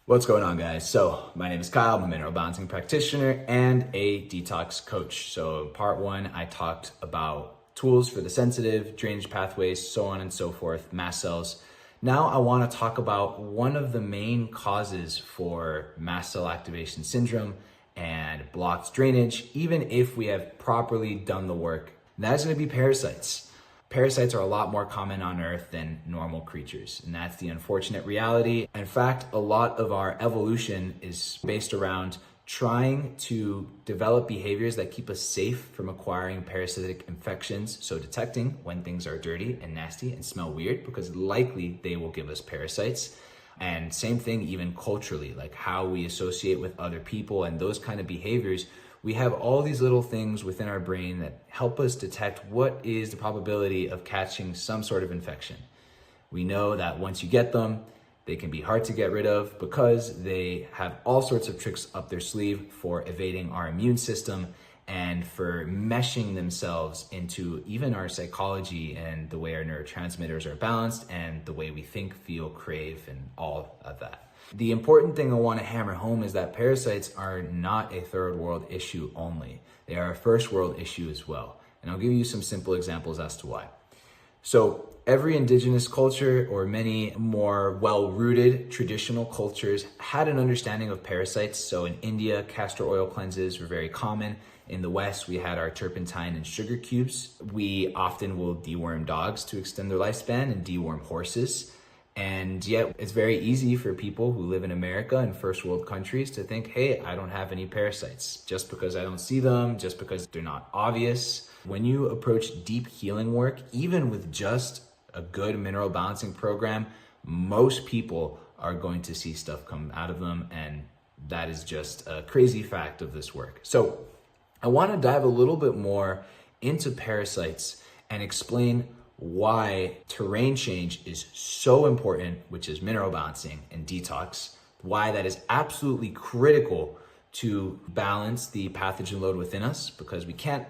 What's going on, guys? So my name is Kyle. I'm a mineral balancing practitioner and a detox coach. So part one, I talked about tools for the sensitive, drainage pathways, so on and so forth, mast cells. Now I want to talk about one of the main causes for mast cell activation syndrome and blocked drainage, even if we have properly done the work. And that is going to be parasites. Parasites are a lot more common on Earth than normal creatures, and that's the unfortunate reality. In fact, a lot of our evolution is based around trying to develop behaviors that keep us safe from acquiring parasitic infections. So detecting when things are dirty and nasty and smell weird, because likely they will give us parasites. And same thing even culturally, like how we associate with other people and those kind of behaviors. We have all these little things within our brain that help us detect what is the probability of catching some sort of infection. We know that once you get them, they can be hard to get rid of because they have all sorts of tricks up their sleeve for evading our immune system and for meshing themselves into even our psychology and the way our neurotransmitters are balanced and the way we think, feel, crave, and all of that. The important thing I want to hammer home is that parasites are not a third world issue only. They are a first world issue as well. And I'll give you some simple examples as to why. So every indigenous culture or many more well-rooted traditional cultures had an understanding of parasites. So in India, castor oil cleanses were very common. In the West, we had our turpentine and sugar cubes. We often will deworm dogs to extend their lifespan and deworm horses. And yet it's very easy for people who live in America and first world countries to think, hey, I don't have any parasites just because I don't see them, just because they're not obvious. When you approach deep healing work, even with just a good mineral balancing program, most people are going to see stuff come out of them. And that is just a crazy fact of this work. So I want to dive a little bit more into parasites and explain why terrain change is so important, which is mineral balancing and detox, why that is absolutely critical to balance the pathogen load within us, because we can't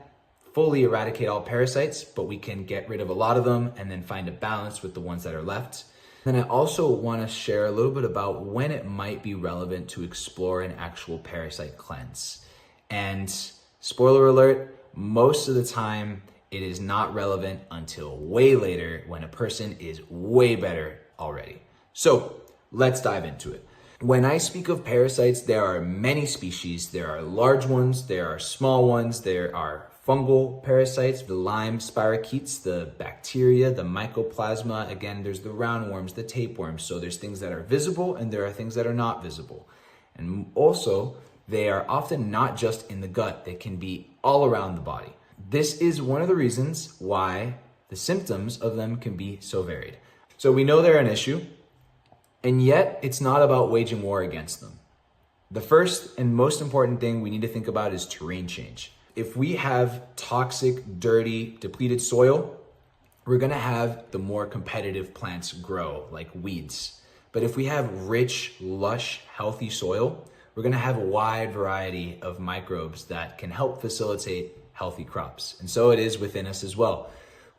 fully eradicate all parasites, but we can get rid of a lot of them and then find a balance with the ones that are left. Then I also want to share a little bit about when it might be relevant to explore an actual parasite cleanse. And spoiler alert, most of the time, it is not relevant until way later when a person is way better already. So let's dive into it. When I speak of parasites, there are many species. There are large ones, there are small ones, there are fungal parasites, the Lyme spirochetes, the bacteria, the mycoplasma. Again, there's the roundworms, the tapeworms. So there's things that are visible and there are things that are not visible. And also, they are often not just in the gut. They can be all around the body. This is one of the reasons why the symptoms of them can be so varied. So we know they're an issue, and yet it's not about waging war against them. The first and most important thing we need to think about is terrain change. If we have toxic, dirty, depleted soil, we're gonna have the more competitive plants grow, like weeds. But if we have rich, lush, healthy soil, we're gonna have a wide variety of microbes that can help facilitate healthy crops. And so it is within us as well.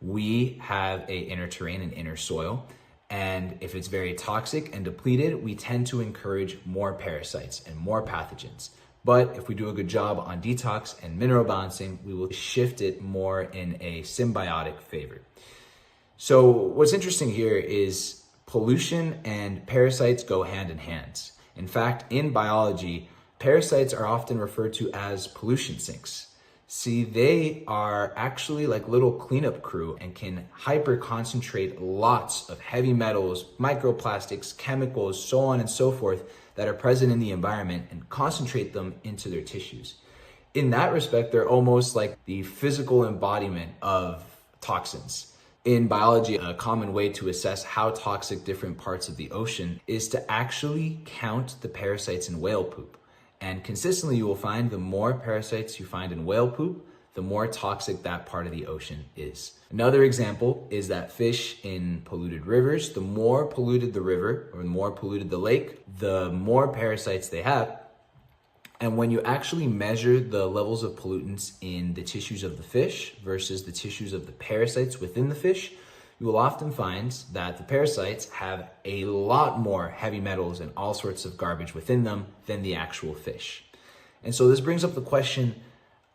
We have an inner terrain and inner soil. And if it's very toxic and depleted, we tend to encourage more parasites and more pathogens. But if we do a good job on detox and mineral balancing, we will shift it more in a symbiotic favor. So what's interesting here is pollution and parasites go hand in hand. In fact, in biology, parasites are often referred to as pollution sinks. See, they are actually like little cleanup crew and can hyper concentrate lots of heavy metals, microplastics, chemicals, so on and so forth that are present in the environment and concentrate them into their tissues. In that respect, they're almost like the physical embodiment of toxins. In biology, a common way to assess how toxic different parts of the ocean is to actually count the parasites in whale poop. And consistently, you will find the more parasites you find in whale poop, the more toxic that part of the ocean is. Another example is that fish in polluted rivers, the more polluted the river or the more polluted the lake, the more parasites they have. And when you actually measure the levels of pollutants in the tissues of the fish versus the tissues of the parasites within the fish, you will often find that the parasites have a lot more heavy metals and all sorts of garbage within them than the actual fish. And so this brings up the question,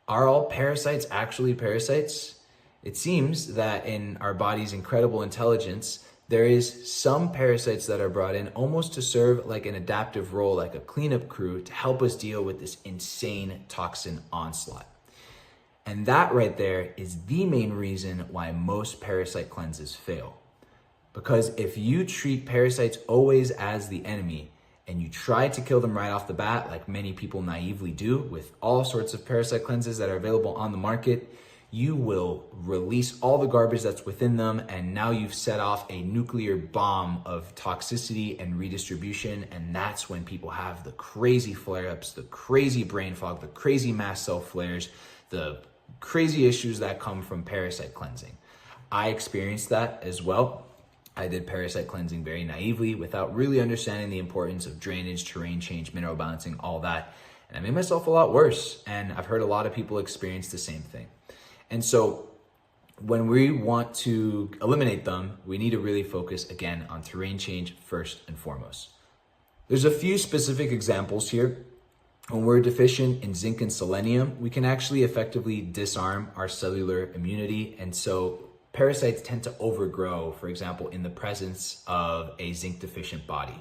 are all parasites actually parasites? It seems that in our body's incredible intelligence, there is some parasites that are brought in almost to serve like an adaptive role, like a cleanup crew to help us deal with this insane toxin onslaught. And that right there is the main reason why most parasite cleanses fail. Because if you treat parasites always as the enemy and you try to kill them right off the bat, like many people naively do with all sorts of parasite cleanses that are available on the market, you will release all the garbage that's within them, and now you've set off a nuclear bomb of toxicity and redistribution, and that's when people have the crazy flare-ups, the crazy brain fog, the crazy mast cell flares, the crazy issues that come from parasite cleansing. I experienced that as well. I did parasite cleansing very naively without really understanding the importance of drainage, terrain change, mineral balancing, all that, and I made myself a lot worse, and I've heard a lot of people experience the same thing. And so when we want to eliminate them, we need to really focus again on terrain change first and foremost. There's a few specific examples here. When we're deficient in zinc and selenium, we can actually effectively disarm our cellular immunity. And so parasites tend to overgrow, for example, in the presence of a zinc deficient body.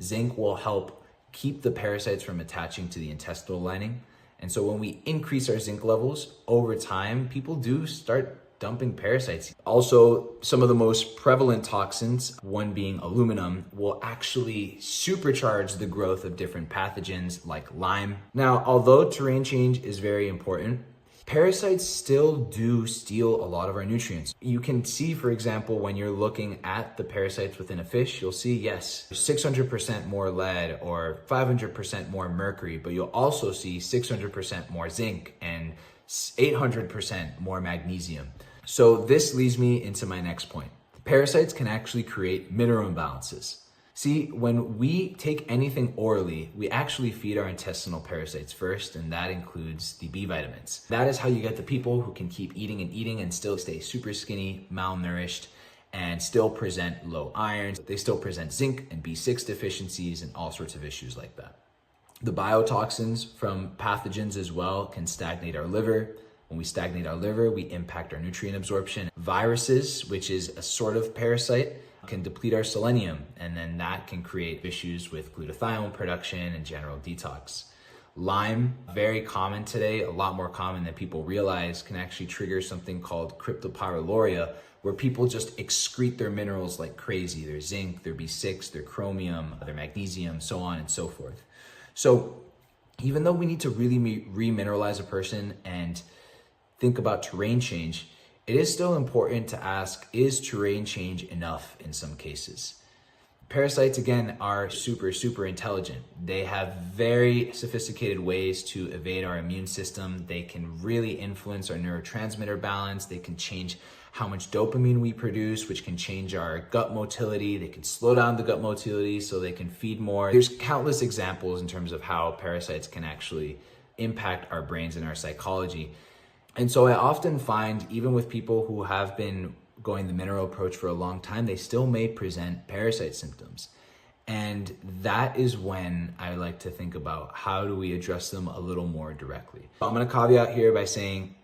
Zinc will help keep the parasites from attaching to the intestinal lining. And so when we increase our zinc levels over time, people do start dumping parasites. Also, some of the most prevalent toxins, one being aluminum, will actually supercharge the growth of different pathogens like Lyme. Now, although terrain change is very important, parasites still do steal a lot of our nutrients. You can see, for example, when you're looking at the parasites within a fish, you'll see, yes, 600% more lead or 500% more mercury, but you'll also see 600% more zinc and 800% more magnesium. So this leads me into my next point. Parasites can actually create mineral imbalances. See, when we take anything orally, we actually feed our intestinal parasites first, and that includes the B vitamins. That is how you get the people who can keep eating and still stay super skinny, malnourished, and still present low iron. They still present zinc and B6 deficiencies and all sorts of issues like that. The biotoxins from pathogens as well can stagnate our liver. When we stagnate our liver, we impact our nutrient absorption. Viruses, which is a sort of parasite, can deplete our selenium, and then that can create issues with glutathione production and general detox. Lyme, very common today, a lot more common than people realize, can actually trigger something called cryptopyrroluria, where people just excrete their minerals like crazy, their zinc, their B6, their chromium, their magnesium, so on and so forth. So even though we need to really remineralize a person and think about terrain change, it is still important to ask, is terrain change enough in some cases? Parasites, again, are super intelligent. They have very sophisticated ways to evade our immune system. They can really influence our neurotransmitter balance. They can change how much dopamine we produce, which can change our gut motility. They can slow down the gut motility so they can feed more. There's countless examples in terms of how parasites can actually impact our brains and our psychology. And so I often find, even with people who have been going the mineral approach for a long time, they still may present parasite symptoms. And that is when I like to think about how do we address them a little more directly. I'm going to caveat here by saying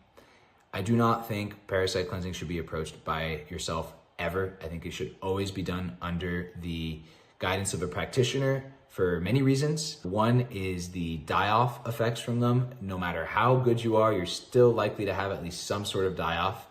I do not think parasite cleansing should be approached by yourself ever. I think it should always be done under the guidance of a practitioner for many reasons. One is the die-off effects from them. No matter how good you are, you're still likely to have at least some sort of die-off,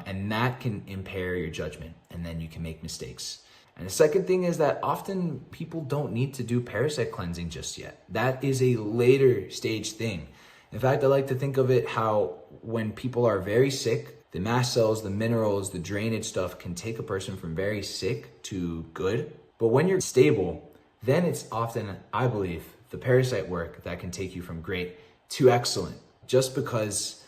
and that can impair your judgment, and then you can make mistakes. And the second thing is that often people don't need to do parasite cleansing just yet. That is a later stage thing. In fact, I like to think of it how when people are very sick, the mast cells, the minerals, the drainage stuff can take a person from very sick to good. But when you're stable, then it's often, I believe, the parasite work that can take you from great to excellent. Just because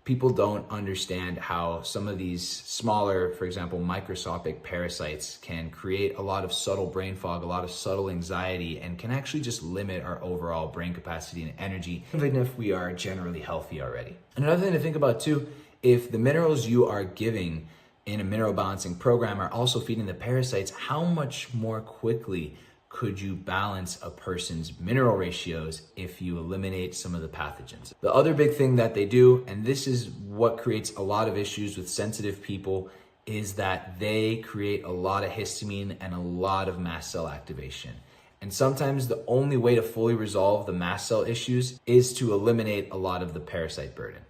people don't understand how some of these smaller, for example, microscopic parasites can create a lot of subtle brain fog, a lot of subtle anxiety, and can actually just limit our overall brain capacity and energy, even if we are generally healthy already. And another thing to think about too, if the minerals you are giving in a mineral balancing program are also feeding the parasites, how much more quickly could you balance a person's mineral ratios if you eliminate some of the pathogens? The other big thing that they do, and this is what creates a lot of issues with sensitive people, is that they create a lot of histamine and a lot of mast cell activation. And sometimes the only way to fully resolve the mast cell issues is to eliminate a lot of the parasite burden.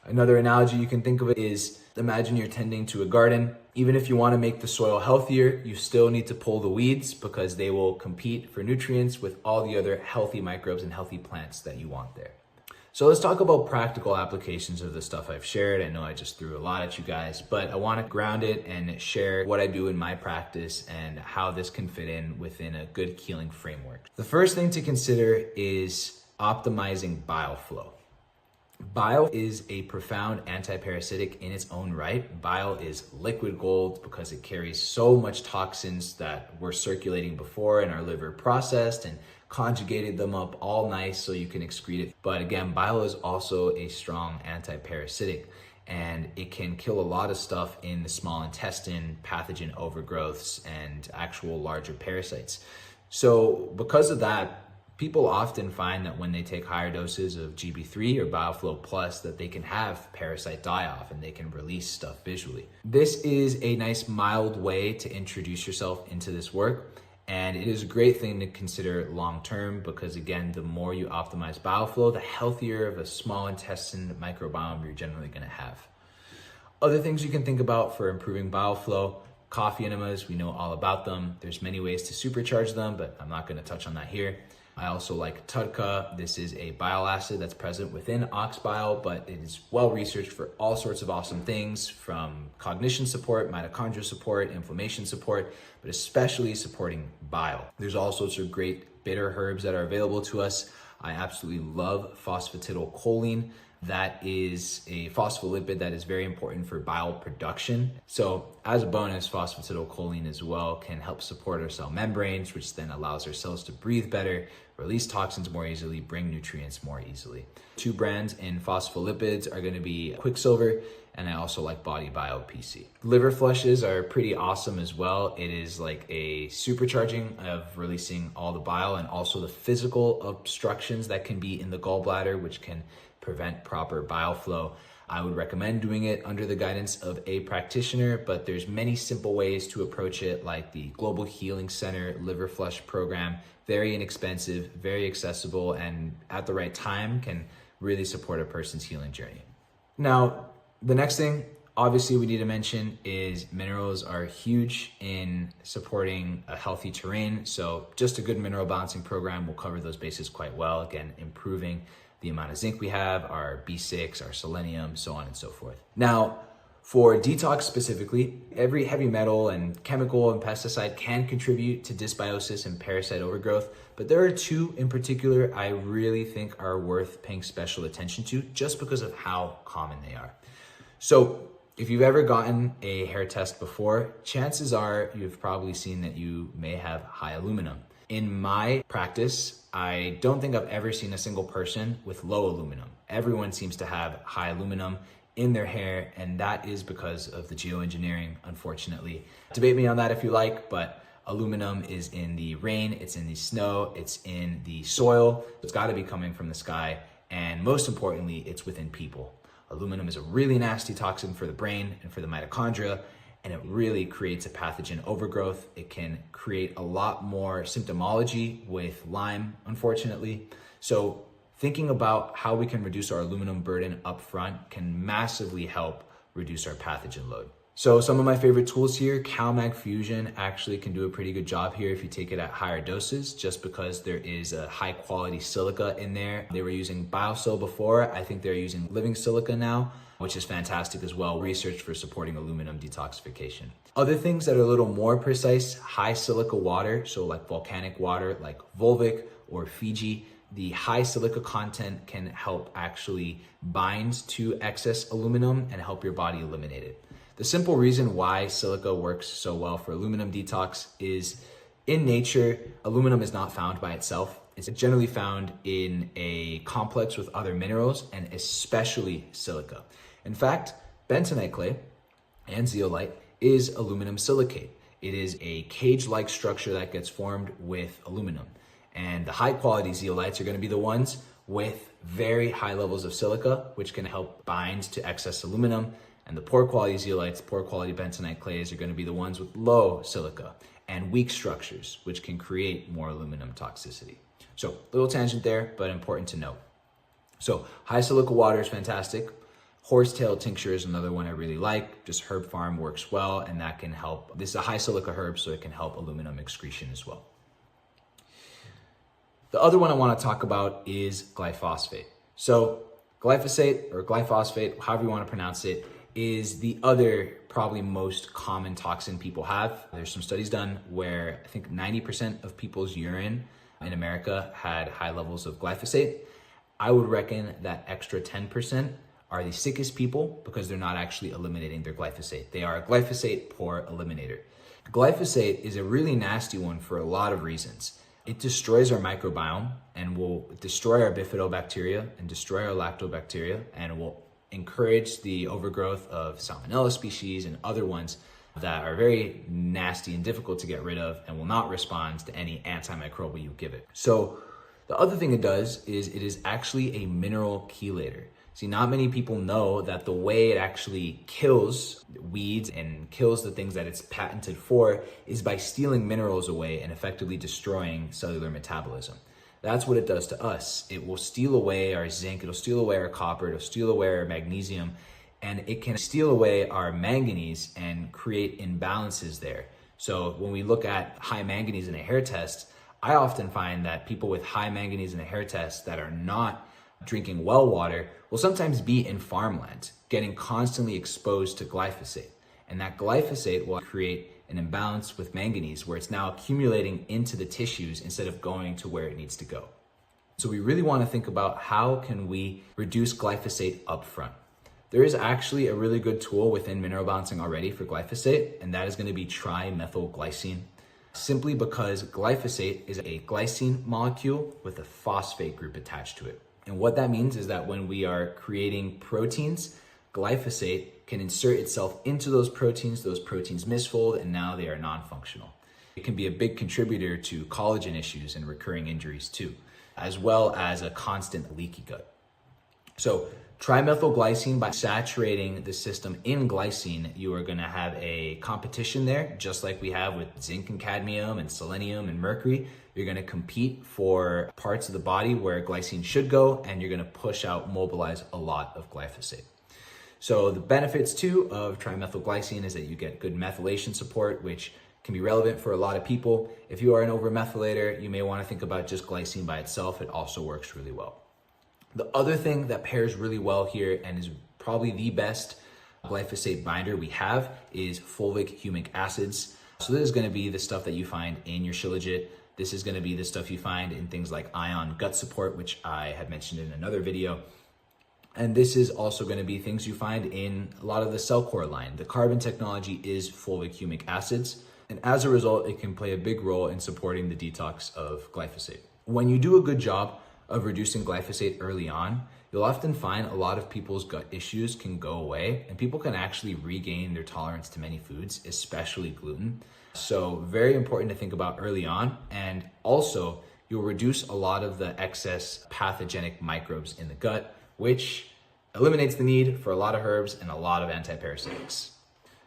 Another analogy you can think of it is, imagine you're tending to a garden. Even if you want to make the soil healthier, you still need to pull the weeds because they will compete for nutrients with all the other healthy microbes and healthy plants that you want there. So let's talk about practical applications of the stuff I've shared. I know I just threw a lot at you guys, but I want to ground it and share what I do in my practice and how this can fit in within a good healing framework. The first thing to consider is optimizing bile flow. Bile is a profound antiparasitic in its own right. Bile is liquid gold because it carries so much toxins that were circulating before and our liver processed and conjugated them up all nice so you can excrete it. But again, bile is also a strong antiparasitic, and it can kill a lot of stuff in the small intestine, pathogen overgrowths, and actual larger parasites. So because of that, people often find that when they take higher doses of GB3 or BioFlow Plus, that they can have parasite die-off and they can release stuff visually. This is a nice mild way to introduce yourself into this work, and it is a great thing to consider long-term because, again, the more you optimize bile flow, the healthier of a small intestine microbiome you're generally going to have. Other things you can think about for improving bile flow: coffee enemas, we know all about them. There's many ways to supercharge them, but I'm not going to touch on that here. I also like TUDCA. This is a bile acid that's present within ox bile, but it is well researched for all sorts of awesome things, from cognition support, mitochondrial support, inflammation support, but especially supporting bile. There's all sorts of great bitter herbs that are available to us. I absolutely love phosphatidylcholine. That is a phospholipid that is very important for bile production. So as a bonus, phosphatidylcholine as well can help support our cell membranes, which then allows our cells to breathe better, release toxins more easily, bring nutrients more easily. Two brands in phospholipids are going to be Quicksilver, and I also like Body Bio PC. Liver flushes are pretty awesome as well. It is like a supercharging of releasing all the bile and also the physical obstructions that can be in the gallbladder, which can prevent proper bile flow. I would recommend doing it under the guidance of a practitioner, but there's many simple ways to approach it, like the Global Healing Center Liver Flush Program. Very inexpensive, very accessible, and at the right time can really support a person's healing journey. Now, the next thing obviously we need to mention is minerals are huge in supporting a healthy terrain. So just a good mineral balancing program will cover those bases quite well. Again, improving the amount of zinc we have, our B6, our selenium, so on and so forth. Now, for detox specifically, every heavy metal and chemical and pesticide can contribute to dysbiosis and parasite overgrowth, but there are two in particular I really think are worth paying special attention to just because of how common they are. So if you've ever gotten a hair test before, chances are you've probably seen that you may have high aluminum. In my practice, I don't think I've ever seen a single person with low aluminum. Everyone seems to have high aluminum in their hair, and that is because of the geoengineering, unfortunately. Debate me on that if you like, but aluminum is in the rain, it's in the snow, it's in the soil. It's got to be coming from the sky, and most importantly, it's within people. Aluminum is a really nasty toxin for the brain and for the mitochondria, and it really creates a pathogen overgrowth. It can create a lot more symptomology with Lyme, unfortunately. So thinking about how we can reduce our aluminum burden up front can massively help reduce our pathogen load. So some of my favorite tools here, CalMag Fusion actually can do a pretty good job here if you take it at higher doses, just because there is a high quality silica in there. They were using BioSil before. I think they're using living silica now, which is fantastic as well, research for supporting aluminum detoxification. Other things that are a little more precise, high silica water, so like volcanic water, like Volvic or Fiji. The high silica content can help actually bind to excess aluminum and help your body eliminate it. The simple reason why silica works so well for aluminum detox is in nature, aluminum is not found by itself. It's generally found in a complex with other minerals and especially silica. In fact, bentonite clay and zeolite is aluminum silicate. It is a cage-like structure that gets formed with aluminum. And the high quality zeolites are going to be the ones with very high levels of silica, which can help bind to excess aluminum. And the poor quality zeolites, poor quality bentonite clays, are going to be the ones with low silica and weak structures, which can create more aluminum toxicity. So, little tangent there, but important to note. So, high silica water is fantastic. Horsetail tincture is another one I really like. Just herb farm works well, and that can help. This is a high silica herb, so it can help aluminum excretion as well. The other one I want to talk about is glyphosate. So glyphosate or glyphosate, however you want to pronounce it, is the other probably most common toxin people have. There's some studies done where I think 90% of people's urine in America had high levels of glyphosate. I would reckon that extra 10% are the sickest people because they're not actually eliminating their glyphosate. They are a glyphosate poor eliminator. Glyphosate is a really nasty one for a lot of reasons. It destroys our microbiome and will destroy our bifidobacteria and destroy our lactobacteria, and will encourage the overgrowth of salmonella species and other ones that are very nasty and difficult to get rid of and will not respond to any antimicrobial you give it. So the other thing it does is it is actually a mineral chelator. See, not many people know that the way it actually kills weeds and kills the things that it's patented for is by stealing minerals away and effectively destroying cellular metabolism. That's what it does to us. It will steal away our zinc, it'll steal away our copper, it'll steal away our magnesium, and it can steal away our manganese and create imbalances there. So when we look at high manganese in a hair test, I often find that people with high manganese in a hair test that are not drinking well water will sometimes be in farmland, getting constantly exposed to glyphosate. And that glyphosate will create an imbalance with manganese where it's now accumulating into the tissues instead of going to where it needs to go. So we really want to think about how can we reduce glyphosate up front. There is actually a really good tool within mineral balancing already for glyphosate, and that is going to be trimethylglycine. Simply because glyphosate is a glycine molecule with a phosphate group attached to it. And what that means is that when we are creating proteins, glyphosate can insert itself into those proteins misfold, and now they are non-functional. It can be a big contributor to collagen issues and recurring injuries too, as well as a constant leaky gut. So trimethylglycine, by saturating the system in glycine, you are going to have a competition there, just like we have with zinc and cadmium and selenium and mercury. You're going to compete for parts of the body where glycine should go, and you're going to mobilize a lot of glyphosate. So the benefits too of trimethylglycine is that you get good methylation support, which can be relevant for a lot of people. If you are an overmethylator, you may want to think about just glycine by itself. It also works really well. The other thing that pairs really well here and is probably the best glyphosate binder we have is fulvic humic acids. So this is going to be the stuff that you find in your Shilajit. This is going to be the stuff you find in things like ion gut support, which I had mentioned in another video. And this is also going to be things you find in a lot of the Cellcore line. The carbon technology is fulvic humic acids. And as a result, it can play a big role in supporting the detox of glyphosate. When you do a good job of reducing glyphosate early on, you'll often find a lot of people's gut issues can go away, and people can actually regain their tolerance to many foods, especially gluten. So very important to think about early on. And also you'll reduce a lot of the excess pathogenic microbes in the gut, which eliminates the need for a lot of herbs and a lot of antiparasitics.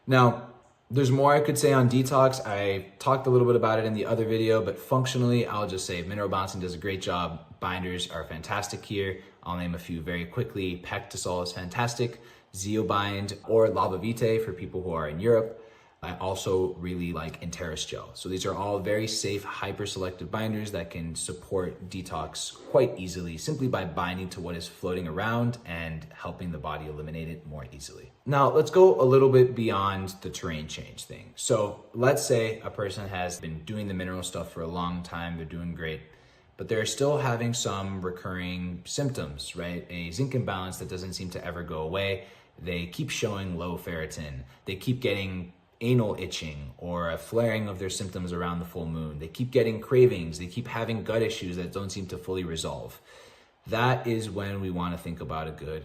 Now, there's more I could say on detox. I talked a little bit about it in the other video, but functionally, I'll just say mineral balancing does a great job. Binders are fantastic here. I'll name a few very quickly. Pectosol is fantastic. Zeobind or Lava Vitae for people who are in Europe. I also really like Enteris Gel. So these are all very safe, hyper-selective binders that can support detox quite easily simply by binding to what is floating around and helping the body eliminate it more easily. Now, let's go a little bit beyond the terrain change thing. So let's say a person has been doing the mineral stuff for a long time, they're doing great, but they're still having some recurring symptoms, right? A zinc imbalance that doesn't seem to ever go away. They keep showing low ferritin. They keep getting anal itching or a flaring of their symptoms around the full moon. They keep getting cravings. They keep having gut issues that don't seem to fully resolve. That is when we want to think about a good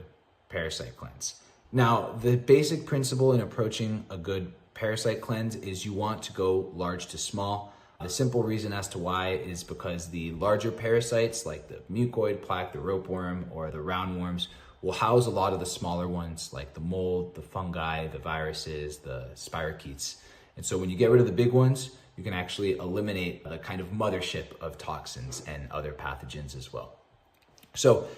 parasite cleanse. Now, the basic principle in approaching a good parasite cleanse is you want to go large to small. The simple reason as to why is because the larger parasites like the mucoid plaque, the ropeworm, or the roundworms will house a lot of the smaller ones like the mold, the fungi, the viruses, the spirochetes. And so when you get rid of the big ones, you can actually eliminate a kind of mothership of toxins and other pathogens as well. So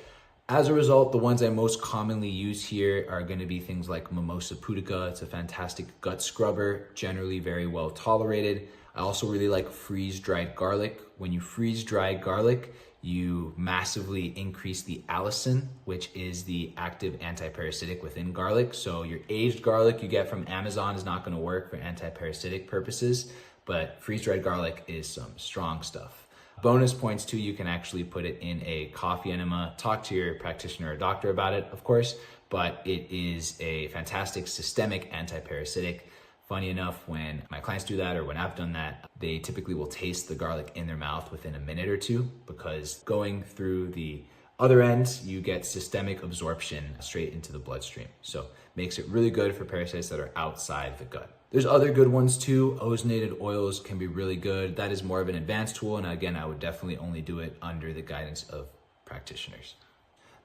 as a result, the ones I most commonly use here are going to be things like Mimosa pudica. It's a fantastic gut scrubber, generally very well tolerated. I also really like freeze-dried garlic. When you freeze-dry garlic, you massively increase the allicin, which is the active antiparasitic within garlic. So your aged garlic you get from Amazon is not going to work for antiparasitic purposes, but freeze-dried garlic is some strong stuff. Bonus points too, you can actually put it in a coffee enema. Talk to your practitioner or doctor about it, of course, but it is a fantastic systemic antiparasitic. Funny enough, when my clients do that or when I've done that, they typically will taste the garlic in their mouth within a minute or two, because going through the other end, you get systemic absorption straight into the bloodstream. So makes it really good for parasites that are outside the gut. There's other good ones too. Ozonated oils can be really good. That is more of an advanced tool. And again, I would definitely only do it under the guidance of practitioners.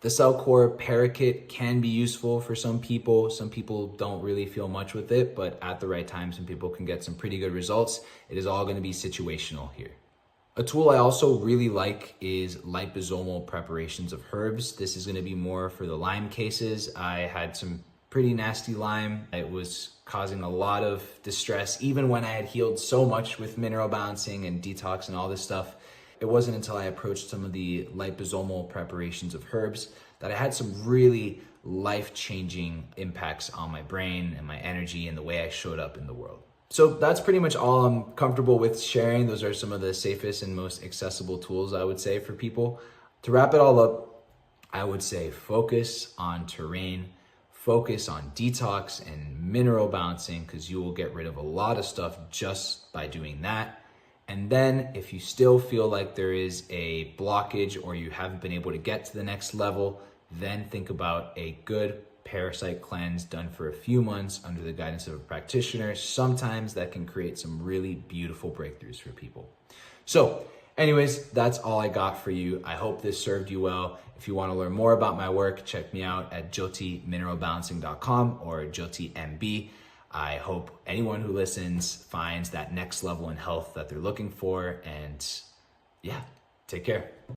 The Cellcore Parakit can be useful for some people. Some people don't really feel much with it, but at the right time, some people can get some pretty good results. It is all going to be situational here. A tool I also really like is liposomal preparations of herbs. This is going to be more for the Lyme cases. I had some pretty nasty Lyme. It was causing a lot of distress, even when I had healed so much with mineral balancing and detox and all this stuff. It wasn't until I approached some of the liposomal preparations of herbs that I had some really life-changing impacts on my brain and my energy and the way I showed up in the world. So that's pretty much all I'm comfortable with sharing. Those are some of the safest and most accessible tools, I would say, for people. To wrap it all up, I would say focus on terrain, focus on detox and mineral balancing, because you will get rid of a lot of stuff just by doing that. And then if you still feel like there is a blockage or you haven't been able to get to the next level, then think about a good parasite cleanse done for a few months under the guidance of a practitioner. Sometimes that can create some really beautiful breakthroughs for people. So anyways, that's all I got for you. I hope this served you well. If you want to learn more about my work, check me out at jyotimineralbalancing.com or JyotiMB. I hope anyone who listens finds that next level in health that they're looking for. And yeah, take care.